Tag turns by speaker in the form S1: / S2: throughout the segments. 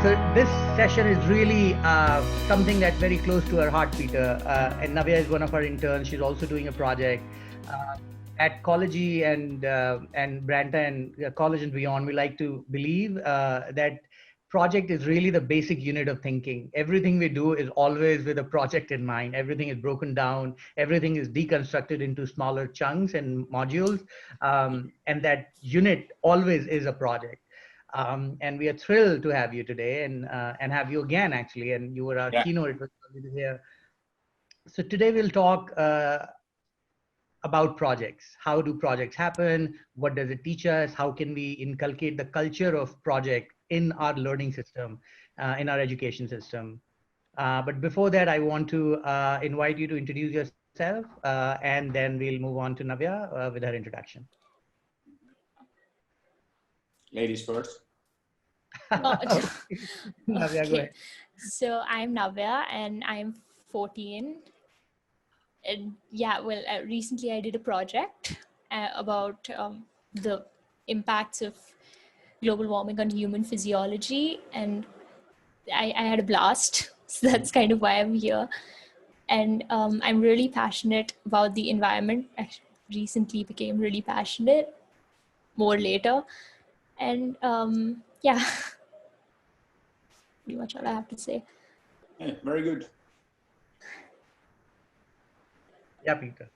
S1: So this session is really something that's very close to our heart, Peter. And Navya is one of our interns. She's also doing a project at Collegy and Branta and College and beyond. We like to believe that project is really the basic unit of thinking. Everything we do is always with a project in mind. Everything is broken down. Everything is deconstructed into smaller chunks and modules, and that unit always is a project. And we are thrilled to have you today and have you again, actually. And you were our keynote. It was lovely to hear. So today we'll talk about projects. How do projects happen? What does it teach us? How can we inculcate the culture of project in our learning system, in our education system? But before that, I want to invite you to introduce yourself, and then we'll move on to Navya with her introduction.
S2: Ladies first.
S1: Navya,
S3: okay.
S1: go ahead.
S3: So I'm Navya and I'm 14. And yeah, well, recently I did a project about the impacts of global warming on human physiology, and I had a blast. So that's kind of why I'm here. And I'm really passionate about the environment. I recently became really passionate, more later. And yeah, pretty much all I have to say.
S2: Hey, very good.
S1: Yeah, Peter.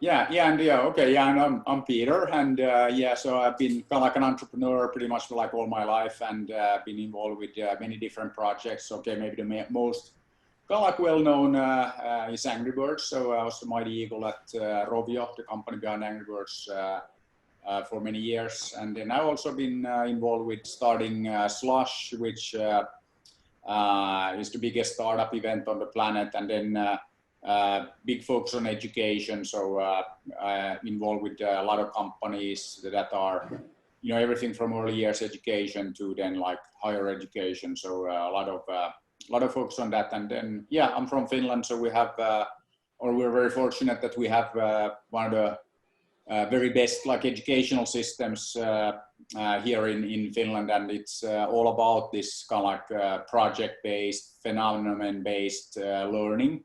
S2: And I'm Peter, and so I've been kind of like an entrepreneur pretty much for like all my life, and been involved with many different projects. Okay, maybe the most kind of like well-known is Angry Birds. So I was the Mighty Eagle at Rovio, the company behind Angry Birds, for many years, and then I've also been involved with starting Slush, which is the biggest startup event on the planet, and then big focus on education. So involved with a lot of companies that are, everything from early years education to then like higher education. So a lot of focus on that. And then, I'm from Finland. So we have, we're very fortunate that we have one of the very best like educational systems here in Finland. And it's all about this kind of like project-based, phenomenon-based learning.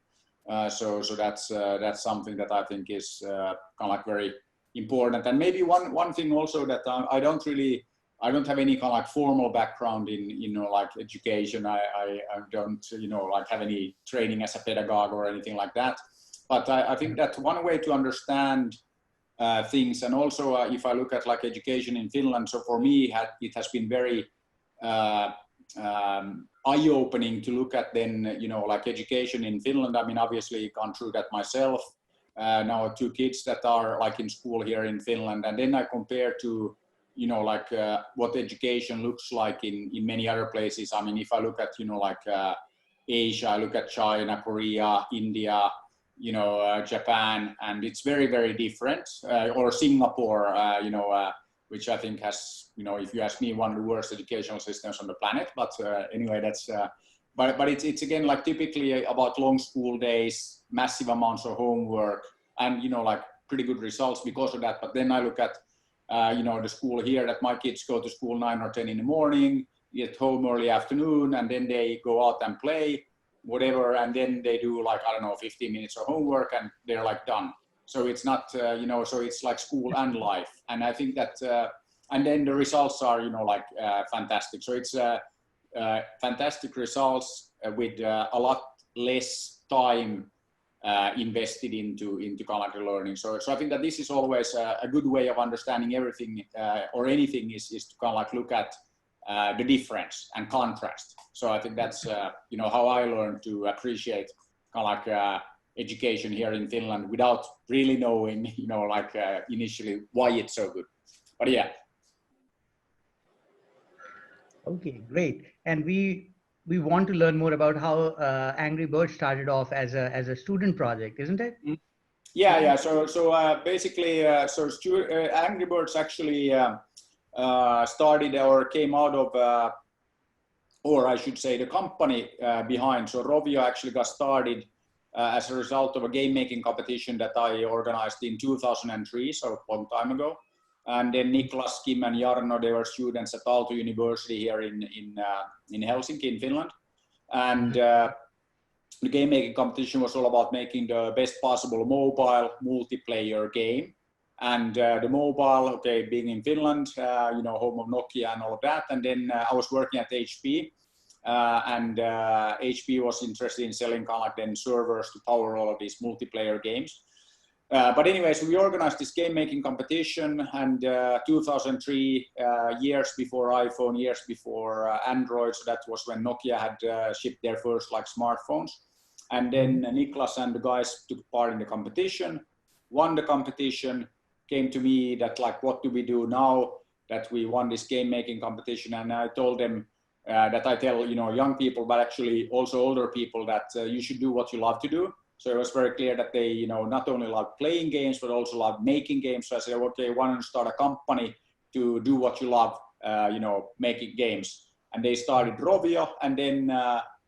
S2: So that's something that I think is kind of like very important. And maybe one thing also that I don't have any kind of like formal background in like education. I don't like have any training as a pedagogue or anything like that. But I think that one way to understand things, and also if I look at like education in Finland, so for me it has been very eye-opening to look at then, like education in Finland. I mean, obviously gone through that myself. Now 2 kids that are like in school here in Finland, and then I compare to, like what education looks like in many other places. I mean, if I look at, like Asia, I look at China, Korea, India, Japan, and it's very, very different. Or Singapore, which I think has, if you ask me, one of the worst educational systems on the planet. But anyway, that's, but it's again, like typically about long school days, massive amounts of homework, and, like pretty good results because of that. But then I look at, the school here that my kids go to school 9 or 10 in the morning, get home early afternoon, and then they go out and play, whatever. And then they do like, I don't know, 15 minutes of homework and they're like done. So it's not, so it's like school and life. And I think that, and then the results are, like fantastic. So it's fantastic results with a lot less time invested into kind of like learning. So I think that this is always a good way of understanding everything or anything is to kind of like look at the difference and contrast. So I think that's, how I learned to appreciate kind of like education here in Finland without really knowing, like initially why it's so good. But yeah.
S1: Okay, great. And we want to learn more about how Angry Birds started off as a student project, isn't it?
S2: Yeah. So basically, Angry Birds actually started or came out of, or I should say, the company behind. So Rovio actually got started as a result of a game making competition that I organized in 2003, so a long time ago. And then Niklas, Kim, and Jarno, they were students at Aalto University here in Helsinki, in Finland. And the game making competition was all about making the best possible mobile multiplayer game. And the mobile, okay, being in Finland, you know, home of Nokia and all of that. And then I was working at HP, and HP was interested in selling kind of like then servers to power all of these multiplayer games. But anyways, we organized this game making competition, and 2003, years before iPhone, years before Android, so that was when Nokia had shipped their first like smartphones. And then Niklas and the guys took part in the competition, won the competition, came to me that like, what do we do now that we won this game making competition? And I told them that I tell, you know, young people, but actually also older people that you should do what you love to do. So it was very clear that they, you know, not only love playing games, but also love making games. So I said, okay, why don't you start a company to do what you love, you know, making games. And they started Rovio, and then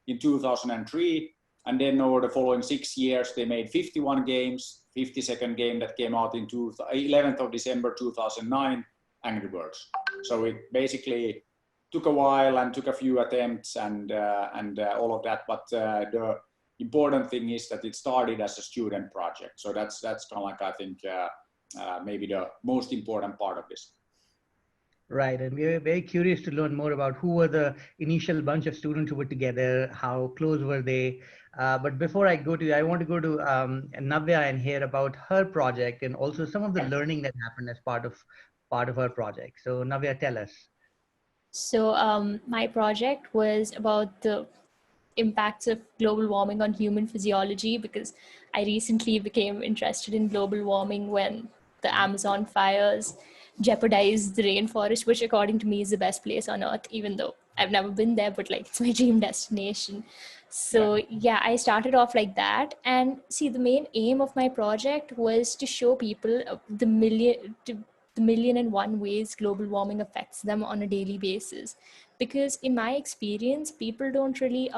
S2: in 2003, and then over the following 6 years, they made 51 games, 52nd game that came out in 11th of December 2009, Angry Birds. So it basically took a while and took a few attempts and all of that, but the important thing is that it started as a student project. So that's kind of like, I think, maybe the most important part of this.
S1: Right, and we were very curious to learn more about who were the initial bunch of students who were together, how close were they. But before I go to you, I want to go to Navya and hear about her project and also some of the learning that happened as part of her project. So Navya, tell us.
S3: So my project was about the impacts of global warming on human physiology, because I recently became interested in global warming when the Amazon fires jeopardized the rainforest, which according to me is the best place on earth, even though I've never been there, but like it's my dream destination. So yeah, I started off like that. And see, the main aim of my project was to show people the million and one ways global warming affects them on a daily basis. Because in my experience, people don't really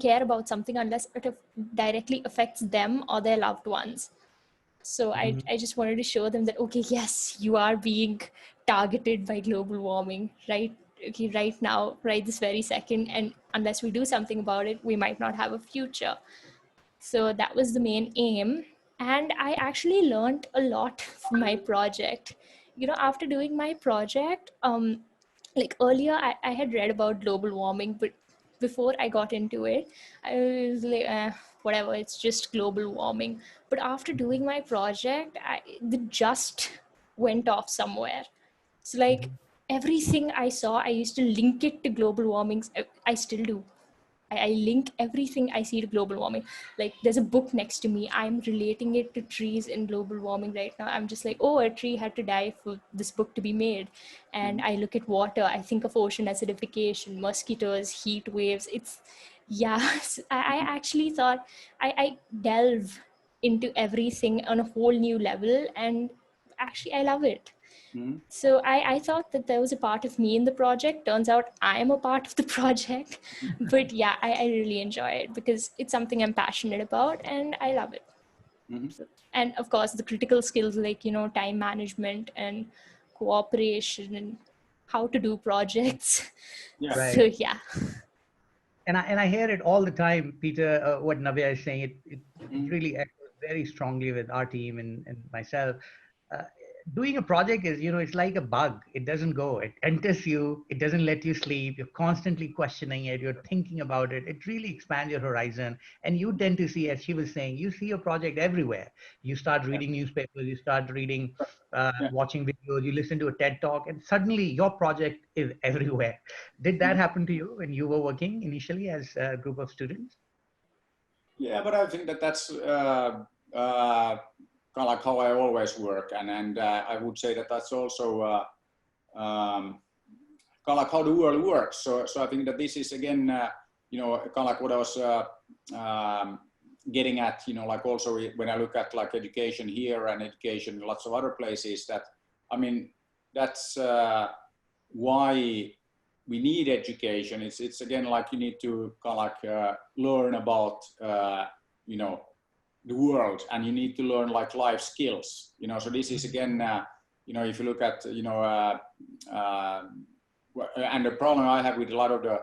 S3: care about something unless it directly affects them or their loved ones. So I just wanted to show them that, okay, yes, you are being targeted by global warming, right? Okay, right now, right this very second, and unless we do something about it, we might not have a future. So that was the main aim. And I actually learned a lot from my project. After doing my project, like earlier, I had read about global warming, but before I got into it, I was like, whatever, it's just global warming. But after doing my project, the just went off somewhere. So like everything I saw, I used to link it to global warming. I still do. I link everything I see to global warming. Like there's a book next to me. I'm relating it to trees in global warming right now. I'm just like, oh, a tree had to die for this book to be made. And I look at water. I think of ocean acidification, mosquitoes, heat waves. I actually thought I delve into everything on a whole new level. And actually, I love it. So I thought that there was a part of me in the project. Turns out I am a part of the project. But yeah, I really enjoy it because it's something I'm passionate about and I love it. So, and of course, the critical skills like, time management and cooperation and how to do projects.
S2: Yeah.
S1: Right.
S3: So yeah.
S1: And I hear it all the time, Peter, what Navya is saying, it really echoes very strongly with our team and myself. Doing a project is, it's like a bug. It doesn't go. It enters you. It doesn't let you sleep. You're constantly questioning it. You're thinking about it. It really expands your horizon. And you tend to see, as she was saying, you see your project everywhere. You start reading newspapers. You start reading, watching videos. You listen to a TED Talk, and suddenly your project is everywhere. Did that happen to you when you were working initially as a group of students?
S2: Yeah, but I think that's kind of like how I always work, and I would say that that's also kind of like how the world works. So I think that this is again, kind of like what I was getting at. Like also when I look at like education here and education in lots of other places, that I mean that's why we need education. It's again like you need to kind of like learn about the world, and you need to learn like life skills. So this is again if you look at, and the problem I have with a lot of the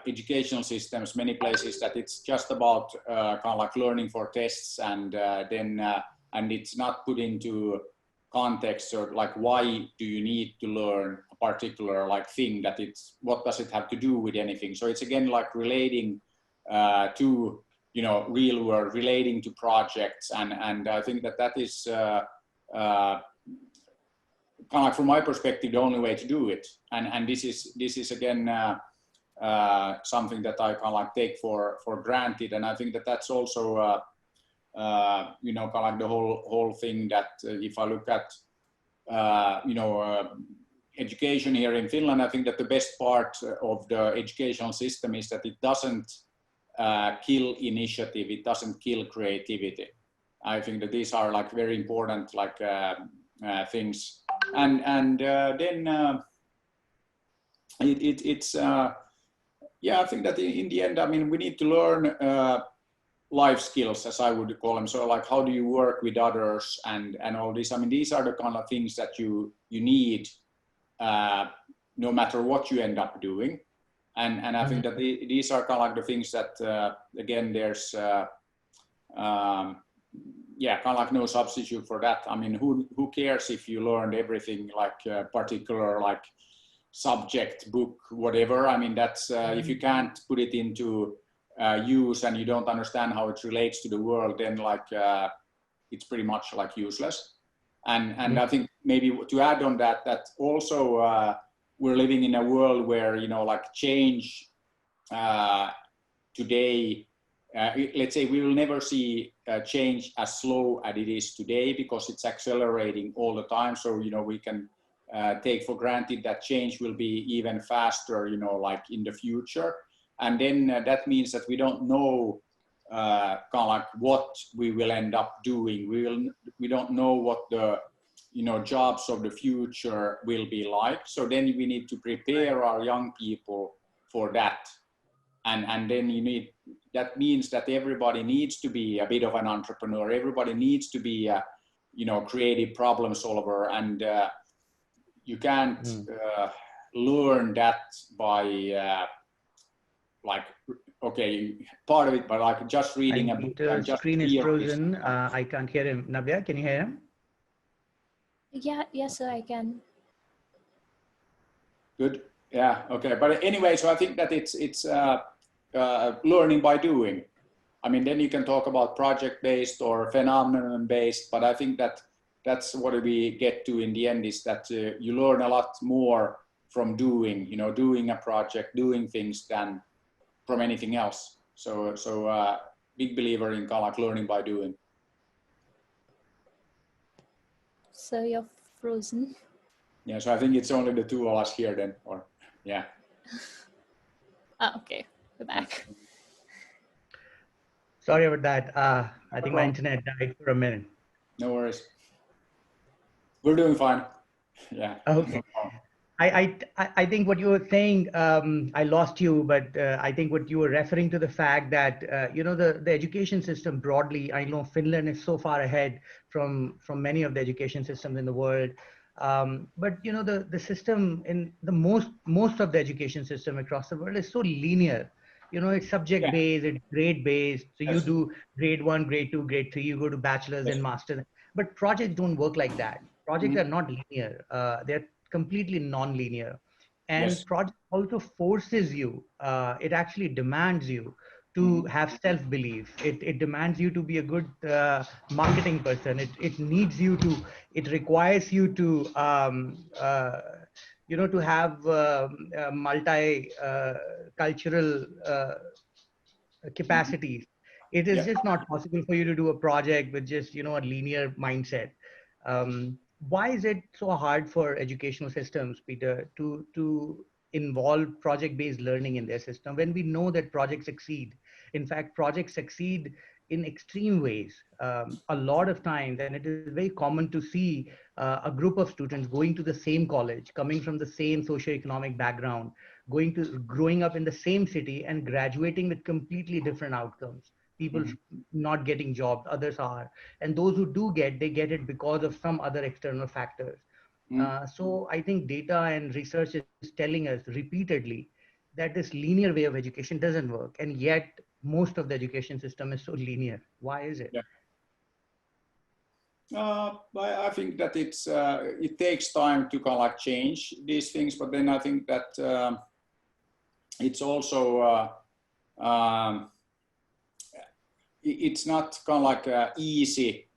S2: educational systems, many places, that it's just about kind of like learning for tests, and and it's not put into context, or like, why do you need to learn a particular like thing, that it's, what does it have to do with anything? So it's again like relating to real world, relating to projects, and I think that is kind of like, from my perspective, the only way to do it. And this is again something that I kind of like take for granted, and I think that's also kind of like the whole thing, that if I look at education here in Finland, I think that the best part of the educational system is that it doesn't kill initiative, it doesn't kill creativity. I think that these are like very important like things, and then it's yeah, I think that in the end, I mean, we need to learn life skills, as I would call them. So like, how do you work with others, and all this. I mean, these are the kind of things that you need no matter what you end up doing. And I think that these are kind of like the things that again, there's yeah, kind of like no substitute for that. I mean, who cares if you learned everything like a particular like subject, book, whatever. I mean, that's if you can't put it into use, and you don't understand how it relates to the world, then like it's pretty much like useless. And I think maybe to add on that also we're living in a world where like change today, let's say we will never see change as slow as it is today, because it's accelerating all the time. So we can take for granted that change will be even faster, like in the future. And then that means that we don't know kind of like what we will end up doing. We don't know what the jobs of the future will be like. So then we need to prepare our young people for that. And then that means that everybody needs to be a bit of an entrepreneur. Everybody needs to be a creative problem solver, and you can't learn that by like, okay, part of it, but like just reading a book.
S1: The screen is frozen. I can't hear him. Navya, can you hear him?
S3: Yeah, yes, sir, I can.
S2: Good. Yeah. Okay. But anyway, so I think that it's learning by doing. I mean, then you can talk about project-based or phenomenon-based, but I think that's what we get to in the end, is that you learn a lot more from doing, doing a project, doing things, than from anything else. So big believer in kind of like learning by doing.
S3: So you're frozen.
S2: Yeah. So I think it's only the two of us here then, or yeah.
S3: Oh, okay, we're back.
S1: Sorry about that. I think my internet died for a minute.
S2: No worries. We're doing fine. Yeah.
S1: Okay. I think what you were saying, I lost you, but I think what you were referring to, the fact that, the education system broadly, I know Finland is so far ahead from many of the education systems in the world. But, the system in the most of the education system across the world is so linear. It's subject based, it's grade based. So you do grade 1, grade 2, grade 3, you go to bachelor's and master's. But projects don't work like that. Projects are not linear. They're completely non-linear, and project also forces you, it actually demands you to have self-belief. It demands you to be a good marketing person. It needs you to, it requires you to to have multi-cultural capacities. It is just not possible for you to do a project with just a linear mindset. Why is it so hard for educational systems, Peter, to involve project-based learning in their system, when we know that projects succeed? In fact, projects succeed in extreme ways a lot of times, and it is very common to see a group of students going to the same college, coming from the same socioeconomic background, growing up in the same city, and graduating with completely different outcomes. people not getting jobs, others are. And those who do get, they get it because of some other external factors. So I think data and research is telling us repeatedly that this linear way of education doesn't work. And yet most of the education system is so linear. Why is it?
S2: Yeah. I think that it takes time to kind of like change these things, but then I think that it's also it's not kind of like easy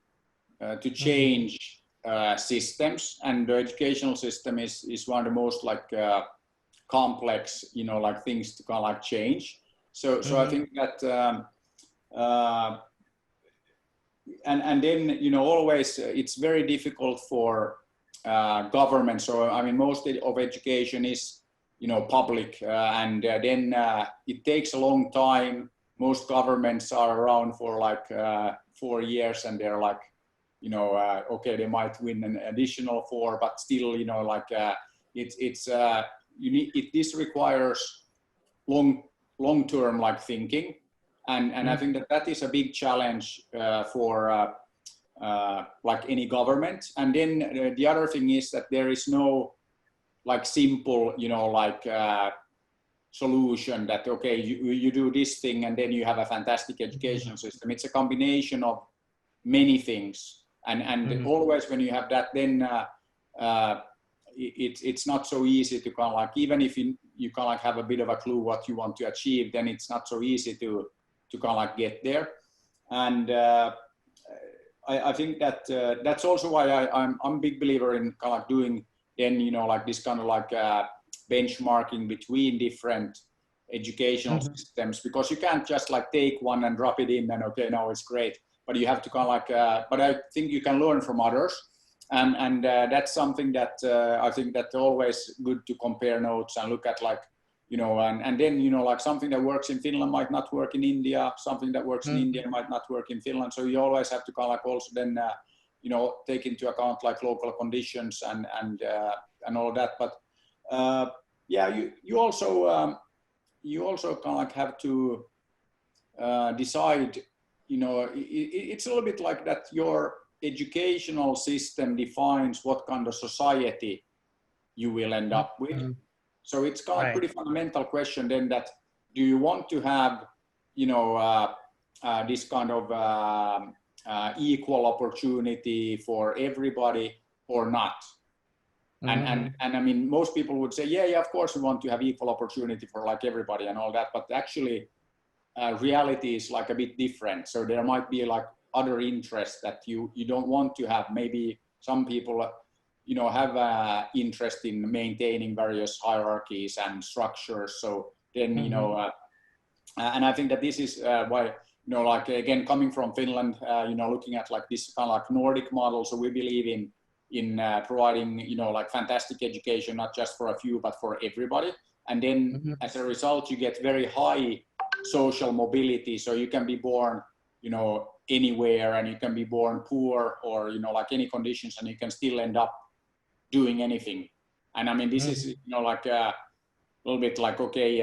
S2: to change systems, and the educational system is one of the most like complex, like things to kind of like change. So I think that and then always it's very difficult for government. So I mean, most of education is public, and then it takes a long time. Most governments are around for like 4 years, and they're like okay, they might win an additional 4, but still like this requires long-term like thinking. And I think that is a big challenge for like any government. And then the other thing is that there is no like simple, like solution that, okay, you do this thing and then you have a fantastic education system. It's a combination of many things. And always when you have that, then it's not so easy to kind of like, even if you kind of like have a bit of a clue what you want to achieve, then it's not so easy to kind of like get there. And I think that that's also why I'm a big believer in kind of like doing then, like this kind of like benchmarking between different educational systems, because you can't just like take one and drop it in and okay, now it's great, but you have to kind of like, but I think you can learn from others. And that's something that I think that always good to compare notes and look at like, and then, like something that works in Finland might not work in India, something that works in India might not work in Finland. So you always have to kind of like also then, take into account like local conditions and all that. But yeah, you also kind of like have to decide, it's a little bit like that your educational system defines what kind of society you will end up with. So it's kind of like pretty fundamental question then, that do you want to have, this kind of equal opportunity for everybody or not? And I mean, most people would say, yeah, of course we want to have equal opportunity for like everybody and all that, but actually reality is like a bit different. So there might be like other interests that you don't want to have. Maybe some people have interest in maintaining various hierarchies and structures. So then, and I think that this is why, like again, coming from Finland, looking at like this kind of like Nordic model. So we believe in providing, like fantastic education, not just for a few, but for everybody. And then as a result, you get very high social mobility. So you can be born, anywhere, and you can be born poor or, like any conditions, and you can still end up doing anything. And I mean, this is, like a little bit like, okay,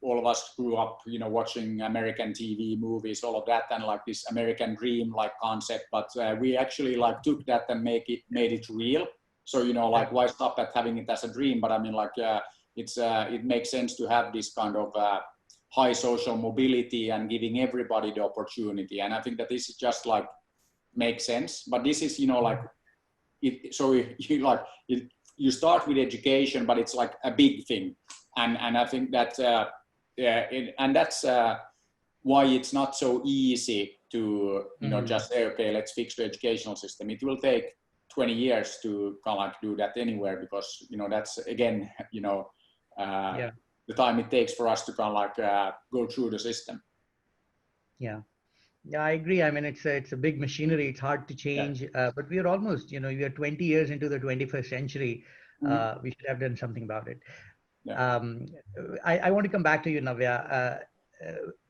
S2: all of us grew up, watching American TV movies, all of that, and like this American dream like concept, but we actually like took that and made it real. So, like why stop at having it as a dream? But I mean, like it makes sense to have this kind of high social mobility and giving everybody the opportunity. And I think that this is just like makes sense. But this is, like, so you start with education, but it's like a big thing. And I think that, and that's why it's not so easy to, just say, okay, let's fix the educational system. It will take 20 years to kind of like do that anywhere, because, that's again, the time it takes for us to kind of like go through the system.
S1: Yeah, I agree. I mean, it's a big machinery. It's hard to change, but we are almost, we are 20 years into the 21st century. We should have done something about it. Yeah. I want to come back to you, Navya.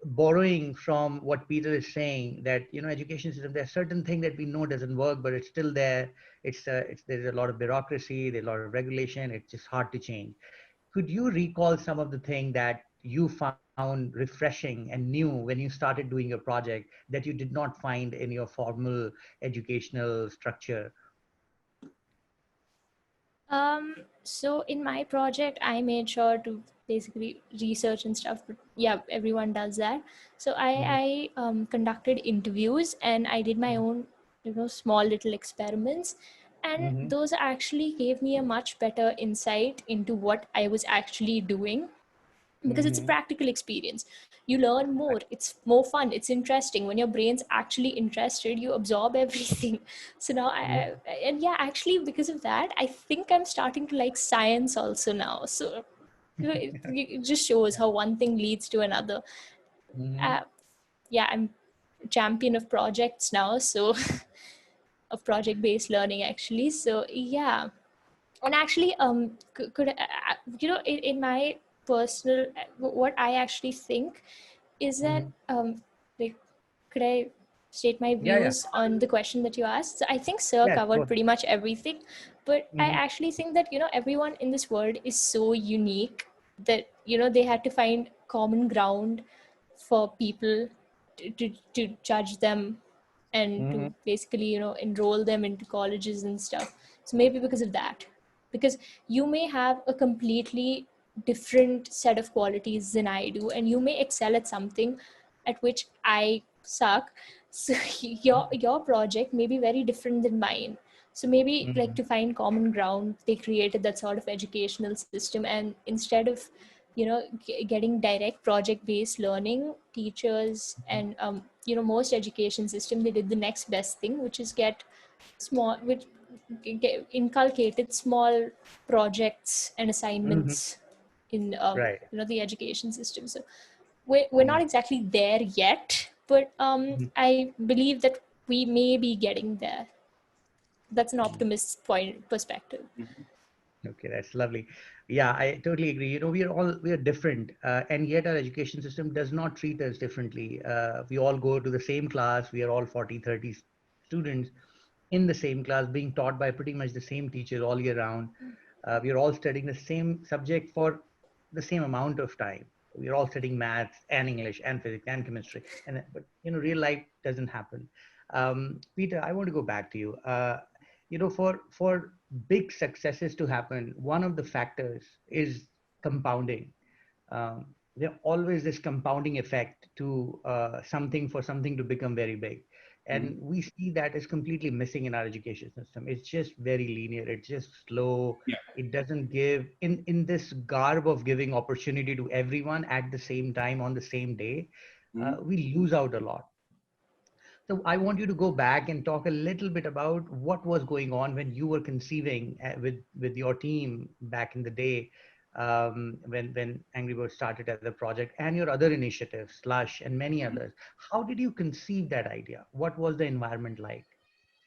S1: Borrowing from what Peter is saying, that education system, there's certain thing that we know doesn't work, but it's still there. There's a lot of bureaucracy, there's a lot of regulation. It's just hard to change. Could you recall some of the things that you found found refreshing and new when you started doing a project that you did not find in your formal educational structure?
S3: So in my project, I made sure to basically research and stuff. But yeah, everyone does that. So I conducted interviews and I did my own, small little experiments. And
S1: Mm-hmm.
S3: those actually gave me a much better insight into what I was actually doing, because it's a
S1: Mm-hmm.
S3: practical experience. You learn more, it's more fun, it's interesting. When your brain's actually interested, you absorb everything. So now and yeah, actually because of that, I think I'm starting to like science also now. So it just shows how one thing leads to another.
S1: Mm-hmm.
S3: uh, yeah, I'm champion of projects now, so of project based learning actually. So yeah. And actually could in my personal, what I actually think is that
S1: Mm-hmm.
S3: like, could I state my
S1: Yeah, yeah.
S3: views on the question that you asked? So I think Sir
S1: Yes, go
S3: covered
S1: ahead.
S3: pretty much everything, but I
S1: Mm-hmm.
S3: actually think that everyone in this world is so unique that they had to find common ground for people to judge them and
S1: Mm-hmm.
S3: to basically enroll them into colleges and stuff. So maybe because of that, because you may have a completely different set of qualities than I do, and you may excel at something at which I suck. So your project may be very different than mine. So maybe like
S1: Mm-hmm.
S3: to find common ground, they created that sort of educational system, and instead of getting direct project based learning, teachers and most education system, they did the next best thing, which is get small which get inculcated small projects and
S1: Mm-hmm.
S3: assignments in
S1: Right.
S3: the education system. So we're not exactly there yet, but
S1: Mm-hmm.
S3: I believe that we may be getting there. That's an optimist point perspective.
S1: Okay, that's lovely. Yeah, I totally agree. We are different, and yet our education system does not treat us differently. We all go to the same class. We are all 40, 30 students in the same class, being taught by pretty much the same teachers all year round. We are all studying the same subject for the same amount of time. We are all studying maths and English and physics and chemistry, but real life doesn't happen. Peter, I want to go back to you. For big successes to happen, one of the factors is compounding. There's always this compounding effect to something to become very big. And we see that is completely missing in our education system. It's just very linear. It's just slow.
S2: Yeah.
S1: It doesn't give in this garb of giving opportunity to everyone at the same time on the same day. We lose out a lot. So I want you to go back and talk a little bit about what was going on when you were conceiving with your team back in the day, when Angry Birds started as a project, and your other initiatives, Slush and many others. How did you conceive that idea? What was the environment like?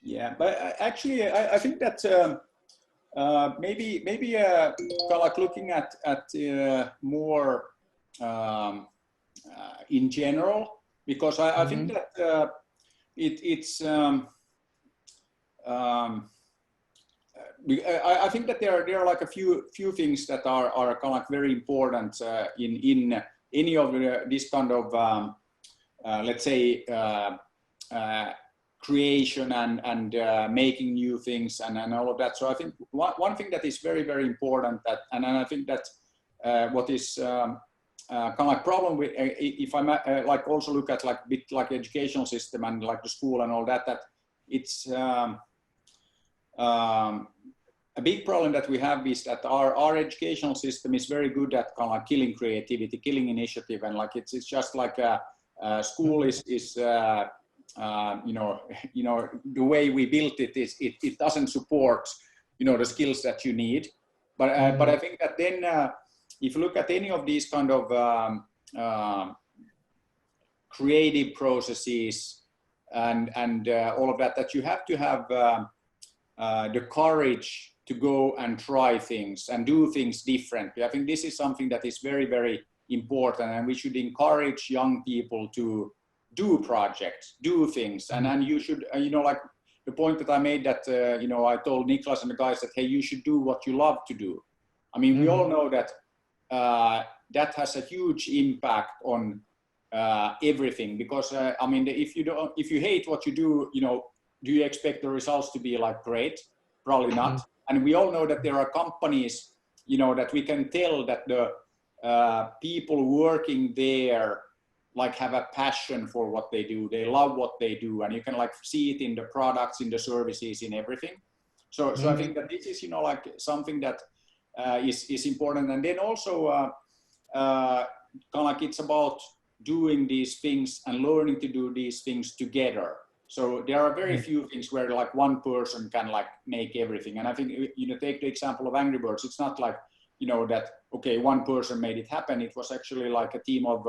S2: Yeah, but actually, I think that maybe kind of like looking at more um, in general, because I think
S1: Mm-hmm.
S2: that it's um, I think that there are like a few things that are kind of like very important in any of this kind of let's say creation and making new things and all of that. So I think one thing that is very important, that and I think that what is kind of like problem with if I like also look at like bit like educational system and like the school and all that it's a big problem that we have is that our educational system is very good at kind of like killing creativity, killing initiative, and like it's just like school is the way we built it is it doesn't support the skills that you need, but I think that then if you look at any of these kind of creative processes and all of that you have to have the courage to go and try things and do things differently. I think this is something that is very important, and we should encourage young people to do projects, do things, and you should like the point that I made that I told Niklas and the guys that hey, you should do what you love to do. I mean, we all know that that has a huge impact on everything, because I mean, if you hate what you do, do you expect the results to be like great? Probably not. And we all know that there are companies, that we can tell that the people working there like have a passion for what they do. They love what they do, and you can like see it in the products, in the services, in everything. So I think that this is like something that is important. And then also kind of like it's about doing these things and learning to do these things together. So there are very few things where like one person can like make everything. And I think, take the example of Angry Birds. It's not like, that, okay, one person made it happen. It was actually like a team of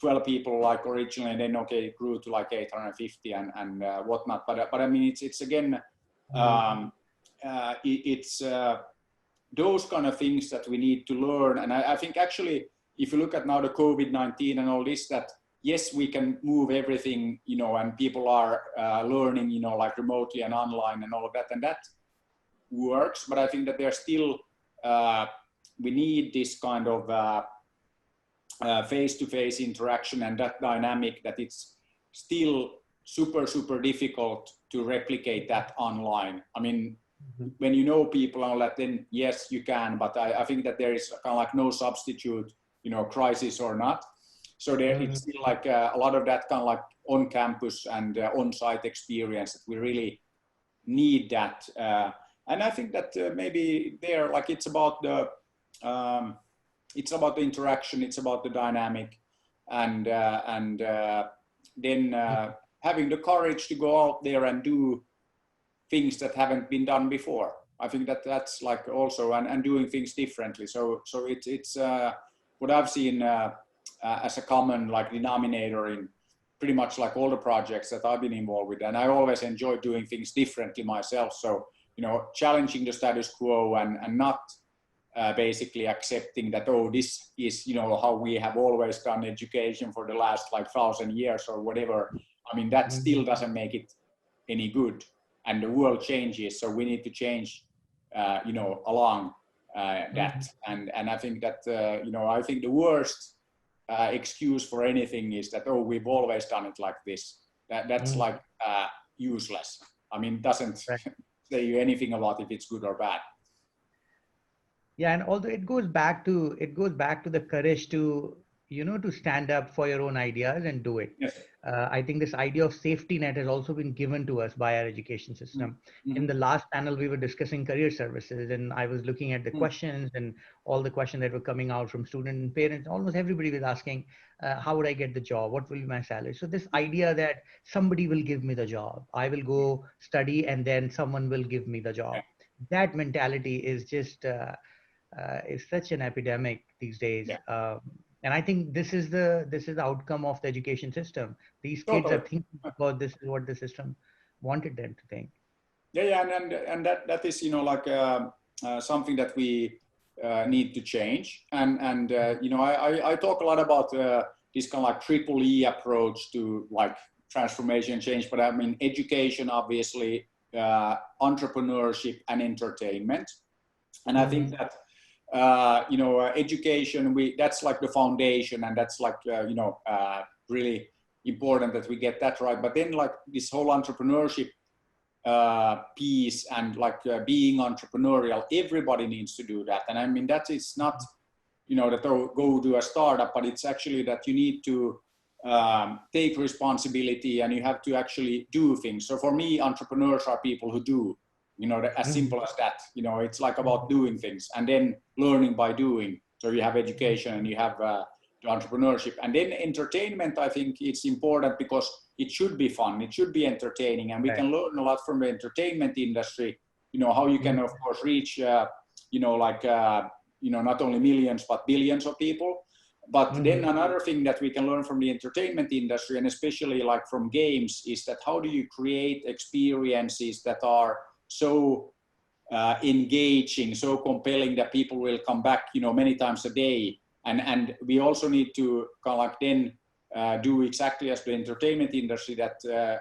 S2: 12 people like originally, and then, okay, it grew to like 850 and whatnot. But I mean, it's again, it's those kind of things that we need to learn. And I think actually, if you look at now the COVID-19 and all this, that yes, we can move everything, and people are learning, like remotely and online and all of that, and that works. But I think that there's still, we need this kind of face-to-face interaction and that dynamic, that it's still super, super difficult to replicate that online. I mean, when people and all that, then yes, you can, but I think that there is kind of like no substitute, crisis or not. So there it's still like a lot of that kind of like on campus and on-site experience that we really need that. And I think that maybe there, like it's about the interaction, it's about the dynamic, and then having the courage to go out there and do things that haven't been done before. I think that that's like also, and doing things differently. So it's what I've seen as a common like denominator in pretty much like all the projects that I've been involved with. And I always enjoy doing things differently myself. So, challenging the status quo and not basically accepting that, oh, this is, how we have always done education for the last like 1,000 years or whatever. I mean, that still doesn't make it any good. And the world changes, so we need to change, along that. And I think that, I think the worst excuse for anything is that, oh, we've always done it like this. That's like useless. I mean, it doesn't say you anything about if it's good or bad.
S1: Yeah, and although it goes back to the courage to to stand up for your own ideas and do it.
S2: Yes.
S1: I think this idea of safety net has also been given to us by our education system. In the last panel, we were discussing career services, and I was looking at the questions and all the questions that were coming out from students and parents. Almost everybody was asking, how would I get the job? What will be my salary? So this idea that somebody will give me the job, I will go study and then someone will give me the job. That mentality is just, is such an epidemic these days. And I think this is the outcome of the education system. These kids are thinking about this is what the system wanted them to think.
S2: Yeah, and that is like something that we need to change. And I talk a lot about this kind of like triple E approach to like transformation change. But I mean, education, obviously, entrepreneurship, and entertainment. And I think that education, that's like the foundation, and that's like, really important that we get that right. But then like this whole entrepreneurship piece and like being entrepreneurial, everybody needs to do that. And I mean, that is not, that go do a startup, but it's actually that you need to take responsibility and you have to actually do things. So for me, entrepreneurs are people who do. As simple as that. It's like about doing things and then learning by doing. So you have education and you have the entrepreneurship, and then entertainment. I think it's important because it should be fun, it should be entertaining, and we can learn a lot from the entertainment industry. How you can of course reach, not only millions but billions of people. But then another thing that we can learn from the entertainment industry, and especially like from games, is that how do you create experiences that are so engaging, so compelling that people will come back, many times a day. And we also need to kind of like then do exactly as the entertainment industry, that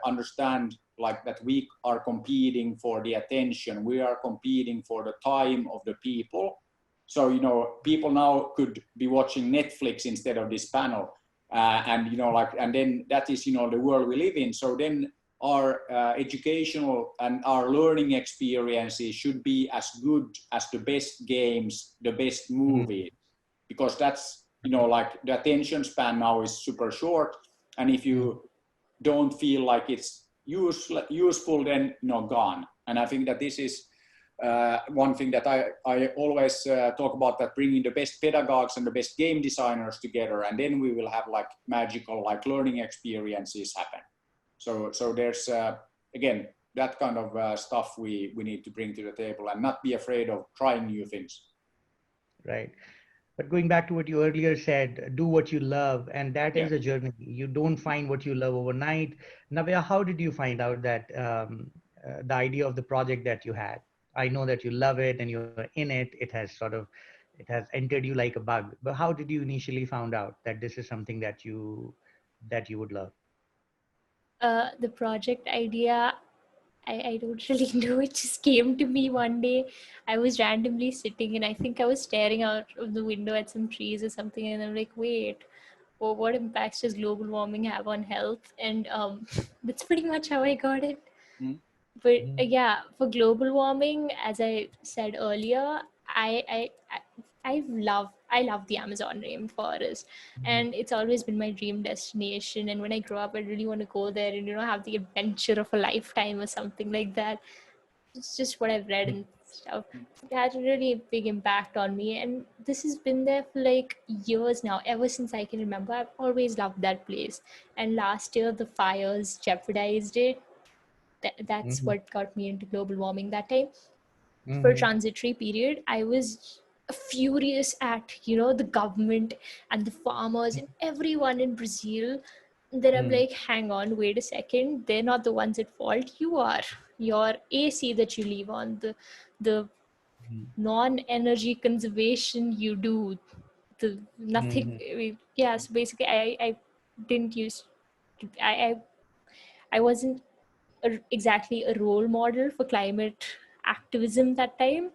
S2: understand like that we are competing for the attention, we are competing for the time of the people. So, you know, people now could be watching Netflix instead of this panel. And, you know, like, and then that is, you know, the world we live in. So then our educational and our learning experiences should be as good as the best games, the best movies, because that's, you know, like the attention span now is super short. And if you don't feel like it's useful, then, you know, gone. And I think that this is one thing that I always talk about, that bringing the best pedagogues and the best game designers together, and then we will have like magical like learning experiences happen. So there's again that kind of stuff we need to bring to the table and not be afraid of trying new things.
S1: Right. But going back to what you earlier said, do what you love, and that is a journey. You don't find what you love overnight. Navya, how did you find out that the idea of the project that you had? I know that you love it and you're in it. It has entered you like a bug. But how did you initially found out that this is something that you would love?
S3: The project idea, I don't really know. It just came to me one day. I was randomly sitting and I think I was staring out of the window at some trees or something. And I'm like, wait, well, what impacts does global warming have on health? And that's pretty much how I got it. But yeah, for global warming, as I said earlier, I love the Amazon rainforest, and it's always been my dream destination. And when I grow up, I really want to go there and, you know, have the adventure of a lifetime or something like that. It's just what I've read and stuff. It had a really big impact on me, and this has been there for like years now. Ever since I can remember, I've always loved that place. And last year, the fires jeopardized it. That's what got me into global warming that time. For a transitory period, I was furious at, you know, the government and the farmers and everyone in Brazil. Then I'm like, hang on, wait a second, they're not the ones at fault. You are. Your AC that you leave on, the non-energy conservation you do, the nothing. Yeah, so basically I didn't use I wasn't exactly a role model for climate activism that time.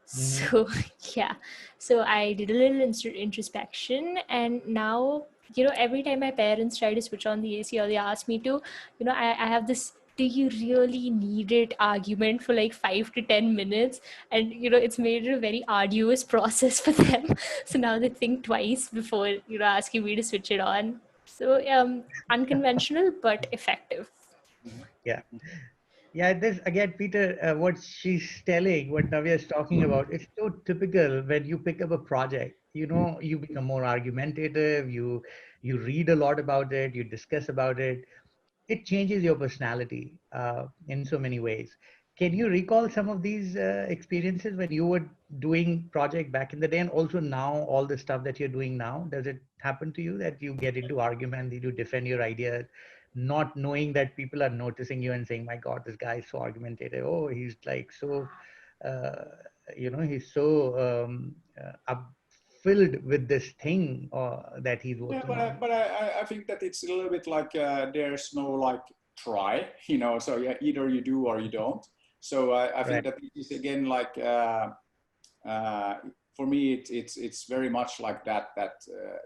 S3: So yeah, so I did a little introspection, and now, you know, every time my parents try to switch on the AC or they ask me to, you know, I have this, do you really need it argument for like 5 to 10 minutes, and you know, it's made it a very arduous process for them. So now they think twice before, you know, asking me to switch it on. So unconventional but effective.
S1: Yeah. Yeah, this again, Peter, what she's telling, what Navya is talking about, it's so typical when you pick up a project. You know, you become more argumentative, you read a lot about it, you discuss about it. It changes your personality in so many ways. Can you recall some of these experiences when you were doing project back in the day, and also now all the stuff that you're doing now? Does it happen to you that you get into argument, that you defend your ideas, not knowing that people are noticing you and saying, "My God, this guy is so argumentative. Oh, he's like so, uh, he's so filled with this thing that he's working on."
S2: But I think that it's a little bit like there's no like try, you know, so yeah, either you do or you don't. So I think that it is again like for me it's very much like that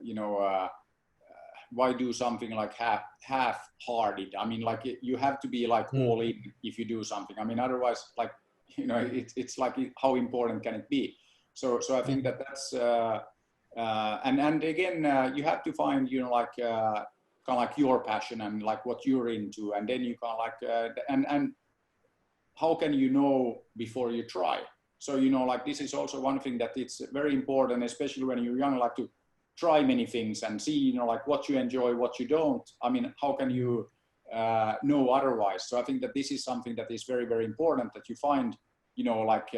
S2: you know, why do something like half-hearted? I mean, like you have to be like all in if you do something. I mean, otherwise, like, you know, it's like how important can it be? So I think that that's and again you have to find, you know, like kind of like your passion and like what you're into, and then you kind of like and how can you know before you try? So, you know, like this is also one thing that it's very important, especially when you're young, like to try many things and see, you know, like what you enjoy, what you don't. I mean, how can you know otherwise? So I think that this is something that is very, very important, that you find, you know, like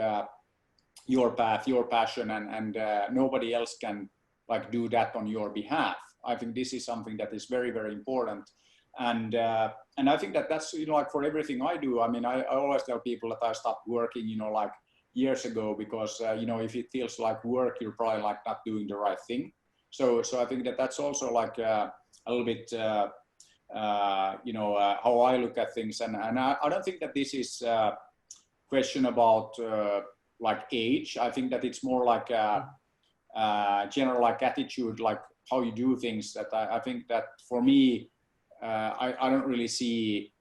S2: your path, your passion, and nobody else can like do that on your behalf. I think this is something that is very, very important. And I think that that's, you know, like for everything I do. I mean, I always tell people that I stopped working, you know, like years ago, because, you know, if it feels like work, you're probably like not doing the right thing. So I think that that's also like a little bit, you know, how I look at things. And I don't think that this is a question about like age. I think that it's more like a general like attitude, like how you do things. That I think that for me, I don't really see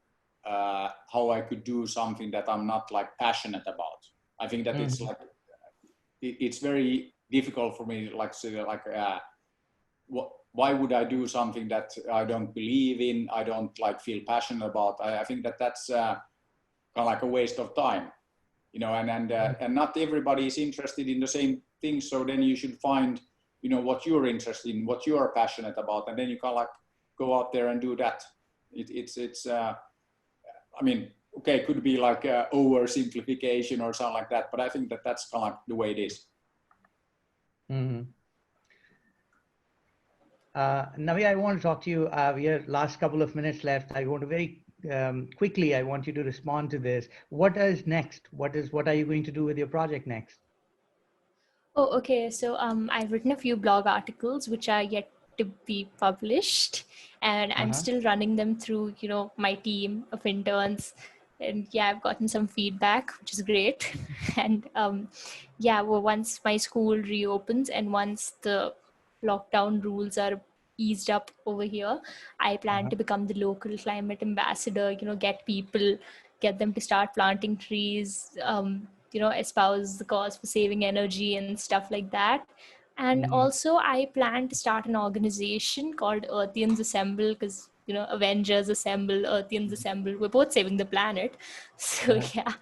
S2: how I could do something that I'm not like passionate about. I think that it's like it's very difficult for me, like say like why would I do something that I don't believe in, I don't like feel passionate about. I think that that's kind of like a waste of time, you know, and not everybody is interested in the same thing. So then you should find, you know, what you're interested in, what you are passionate about, and then you can like go out there and do that. It's I mean, okay, it could be like oversimplification or something like that, but I think that that's kind of like the way it is.
S1: Navi, I want to talk to you. We have last couple of minutes left. I want to very quickly, I want you to respond to this. What is next? What are you going to do with your project next?
S3: Oh, okay. So I've written a few blog articles which are yet to be published, and I'm still running them through, you know, my team of interns. And yeah, I've gotten some feedback, which is great. And yeah, well, once my school reopens and once the lockdown rules are eased up over here, I plan to become the local climate ambassador, you know, get them to start planting trees, you know, espouse the cause for saving energy and stuff like that. And also I plan to start an organization called Earthians Assemble, because, you know, Avengers Assemble, Earthians Assemble, we're both saving the planet. So yeah.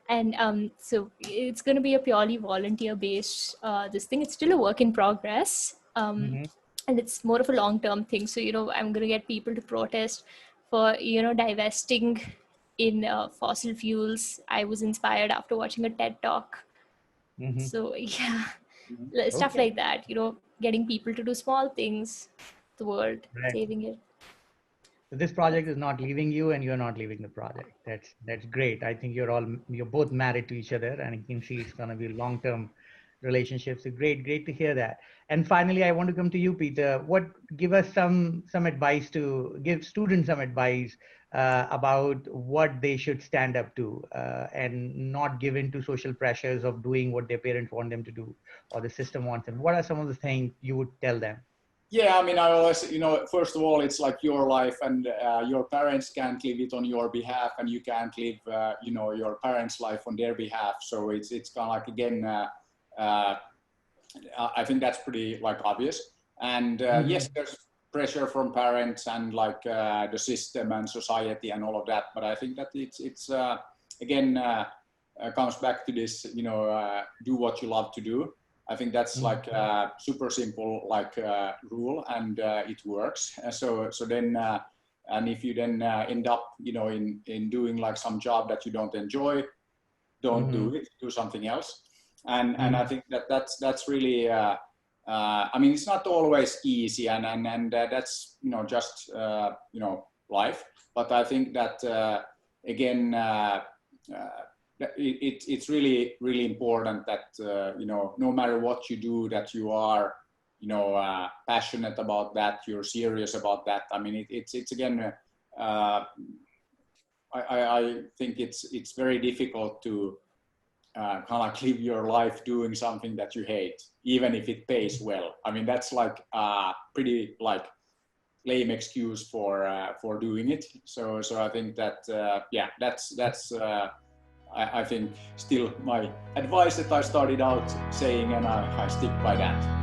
S3: And so it's going to be a purely volunteer based this thing. It's still a work in progress, and it's more of a long-term thing. So, you know, I'm going to get people to protest for, you know, divesting in fossil fuels. I was inspired after watching a TED talk. So yeah, stuff like that, you know, getting people to do small things, the world, saving it.
S1: So this project is not leaving you, and you're not leaving the project. That's great. I think you're both married to each other, and you can see it's going to be long-term relationships. So great to hear that. And finally, I want to come to you, Peter. Give us some advice to give students some advice about what they should stand up to and not give in to social pressures of doing what their parents want them to do or the system wants them. What are some of the things you would tell them?
S2: Yeah, I mean, I always, you know, first of all, it's like your life, and your parents can't live it on your behalf, and you can't live, you know, your parents' life on their behalf. So it's kind of like, again, I think that's pretty like obvious. And yes, there's pressure from parents and like the system and society and all of that. But I think that it's again comes back to this, you know, do what you love to do. I think that's like a super simple like rule, and it works. So then, and if you then end up, you know, in doing like some job that you don't enjoy, don't do it. Do something else. And I think that's really. I mean, it's not always easy, and that's, you know, just you know, life. But I think that again. It's really important that you know, no matter what you do, that you are, you know, passionate about that, you're serious about that. I mean, it's again, I think it's very difficult to kind of live your life doing something that you hate, even if it pays well. I mean, that's like pretty like lame excuse for doing it. So I think that yeah, that's I think still my advice that I started out saying, and I stick by that.